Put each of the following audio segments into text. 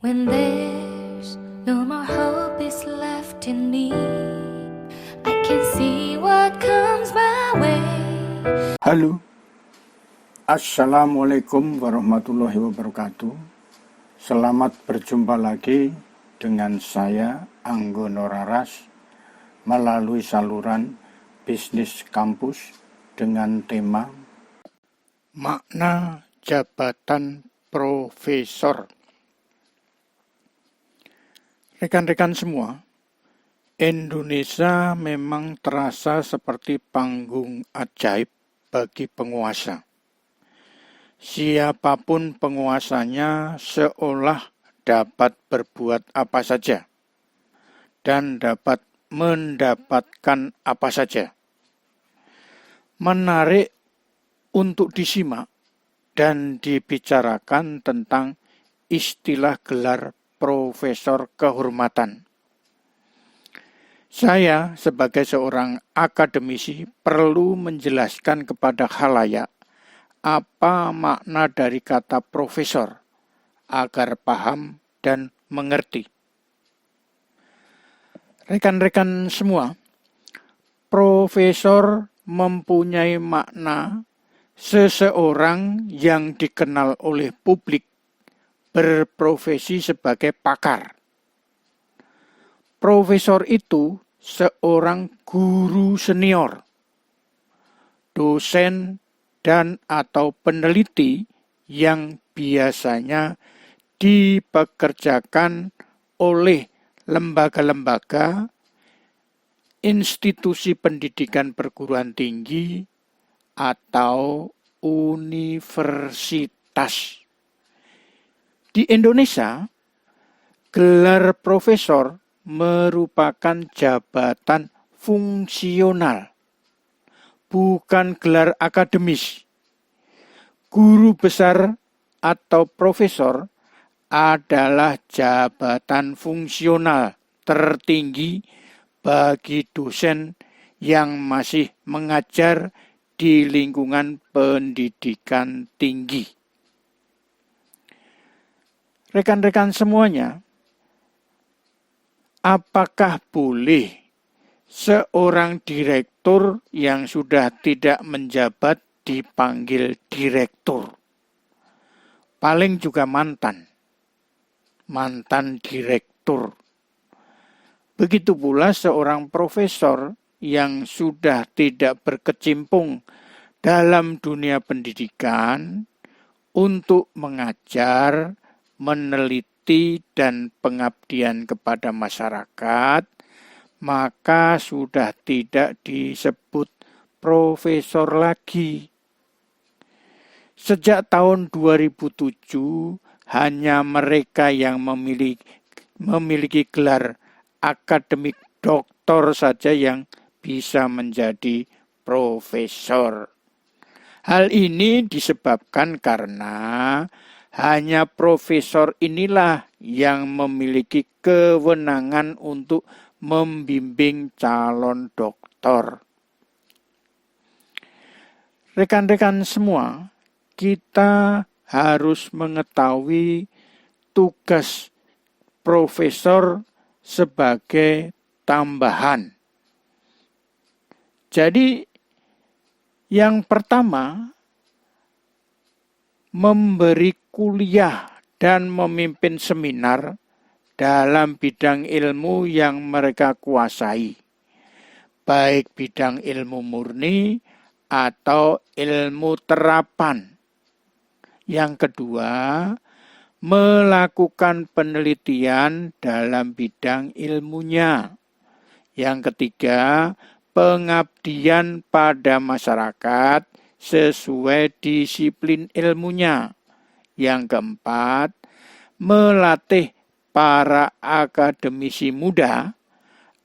When there's no more hope is left in me, I can see what comes my way. Halo, Assalamualaikum warahmatullahi wabarakatuh. Selamat berjumpa lagi dengan saya Anggono Raras melalui saluran Bisnis Kampus dengan tema Makna Jabatan Profesor. Rekan-rekan semua, Indonesia memang terasa seperti panggung ajaib bagi penguasa. Siapapun penguasanya seolah dapat berbuat apa saja dan dapat mendapatkan apa saja. Menarik untuk disimak dan dibicarakan tentang istilah gelar profesor kehormatan. Saya sebagai seorang akademisi perlu menjelaskan kepada khalayak apa makna dari kata profesor agar paham dan mengerti. Rekan-rekan semua, profesor mempunyai makna seseorang yang dikenal oleh publik berprofesi sebagai pakar. Profesor itu seorang guru senior, dosen dan atau peneliti yang biasanya dipekerjakan oleh lembaga-lembaga, institusi pendidikan perguruan tinggi, atau universitas. Di Indonesia, gelar profesor merupakan jabatan fungsional, bukan gelar akademis. Guru besar atau profesor adalah jabatan fungsional tertinggi bagi dosen yang masih mengajar di lingkungan pendidikan tinggi. Rekan-rekan semuanya, apakah boleh seorang direktur yang sudah tidak menjabat dipanggil direktur? Paling juga mantan direktur. Begitu pula seorang profesor yang sudah tidak berkecimpung dalam dunia pendidikan untuk mengajar, meneliti, dan pengabdian kepada masyarakat, maka sudah tidak disebut profesor lagi. Sejak tahun 2007, hanya mereka yang memiliki gelar akademik doktor saja yang bisa menjadi profesor. Hal ini disebabkan karena hanya profesor inilah yang memiliki kewenangan untuk membimbing calon doktor. Rekan-rekan semua, kita harus mengetahui tugas profesor sebagai tambahan. Jadi, yang pertama, memberi kuliah dan memimpin seminar dalam bidang ilmu yang mereka kuasai, baik bidang ilmu murni atau ilmu terapan. Yang kedua, melakukan penelitian dalam bidang ilmunya. Yang ketiga, pengabdian pada masyarakat sesuai disiplin ilmunya. Yang keempat, melatih para akademisi muda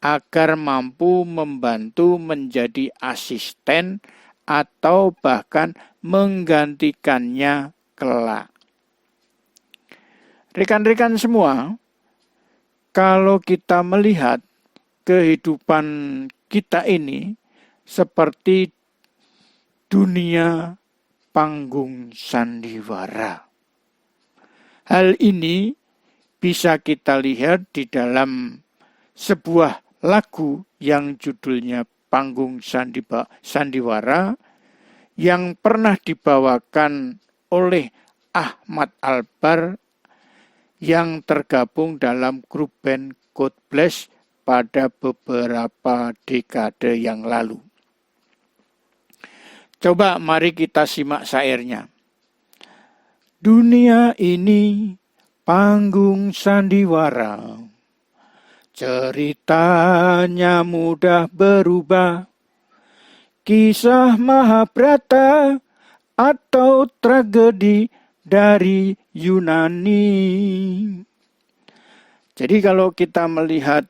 agar mampu membantu menjadi asisten atau bahkan menggantikannya kelak. Rekan-rekan semua, kalau kita melihat kehidupan kita ini seperti dunia panggung sandiwara. Hal ini bisa kita lihat di dalam sebuah lagu yang judulnya Panggung Sandiwara yang pernah dibawakan oleh Ahmad Albar yang tergabung dalam grup band God Bless pada beberapa dekade yang lalu. Coba mari kita simak syairnya. Dunia ini panggung sandiwara, ceritanya mudah berubah, kisah Mahabharata atau tragedi dari Yunani. Jadi kalau kita melihat,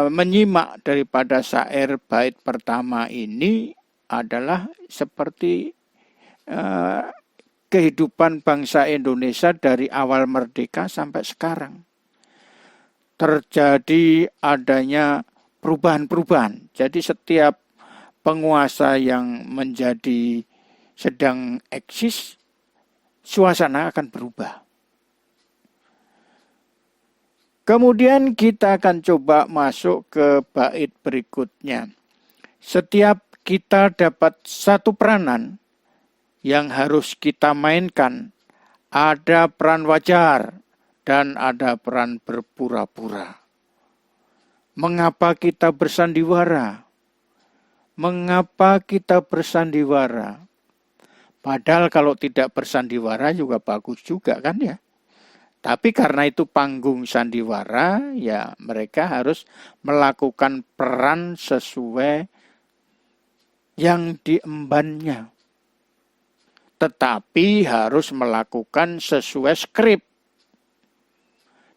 menyimak daripada syair bait pertama ini adalah seperti kehidupan bangsa Indonesia dari awal merdeka sampai sekarang. Terjadi adanya perubahan-perubahan. Jadi setiap penguasa yang menjadi sedang eksis, suasana akan berubah. Kemudian kita akan coba masuk ke bait berikutnya. Setiap kita dapat satu peranan yang harus kita mainkan. Ada peran wajar dan ada peran berpura-pura. Mengapa kita bersandiwara? Mengapa kita bersandiwara? Padahal kalau tidak bersandiwara juga bagus juga kan ya. Tapi karena itu panggung sandiwara, ya mereka harus melakukan peran sesuai yang diembannya. Tetapi harus melakukan sesuai skrip.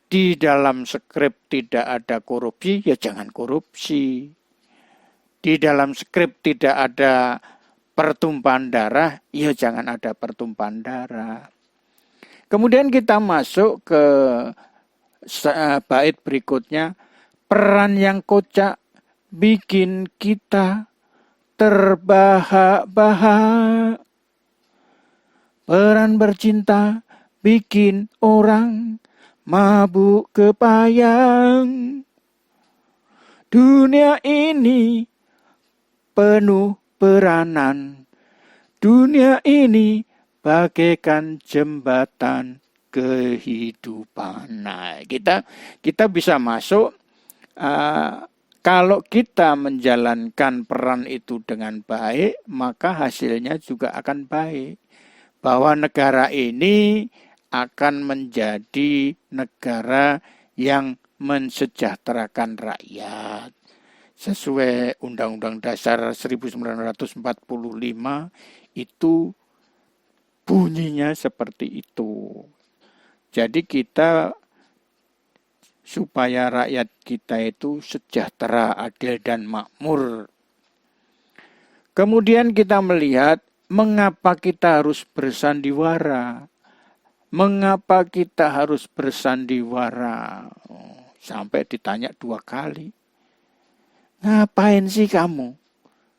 Di dalam skrip tidak ada korupsi, ya jangan korupsi. Di dalam skrip tidak ada pertumpahan darah, ya jangan ada pertumpahan darah. Kemudian kita masuk ke bait berikutnya. Peran yang kocak bikin kita terbahak-bahak. Peran bercinta bikin orang mabuk kepayang. Dunia ini penuh peranan. Dunia ini bagaikan jembatan kehidupan. Nah, kita bisa masuk kalau kita menjalankan peran itu dengan baik, maka hasilnya juga akan baik. Bahwa negara ini akan menjadi negara yang mensejahterakan rakyat. Sesuai Undang-Undang Dasar 1945 itu bunyinya seperti itu. Jadi kita supaya rakyat kita itu sejahtera, adil dan makmur. Kemudian kita melihat mengapa kita harus bersandiwara. Mengapa kita harus bersandiwara? Sampai ditanya 2 kali. Ngapain sih kamu?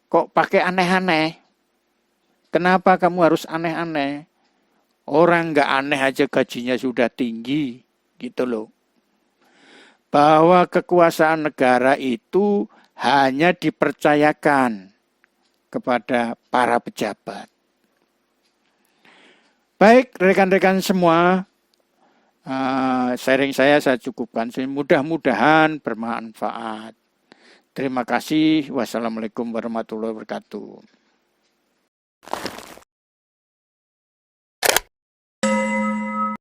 Kok pakai aneh-aneh? Kenapa kamu harus aneh-aneh? Orang nggak aneh aja gajinya sudah tinggi, gitu loh. Bahwa kekuasaan negara itu hanya dipercayakan kepada para pejabat. Baik, rekan-rekan semua, sharing saya cukupkan. Mudah-mudahan bermanfaat. Terima kasih. Wassalamualaikum warahmatullahi wabarakatuh.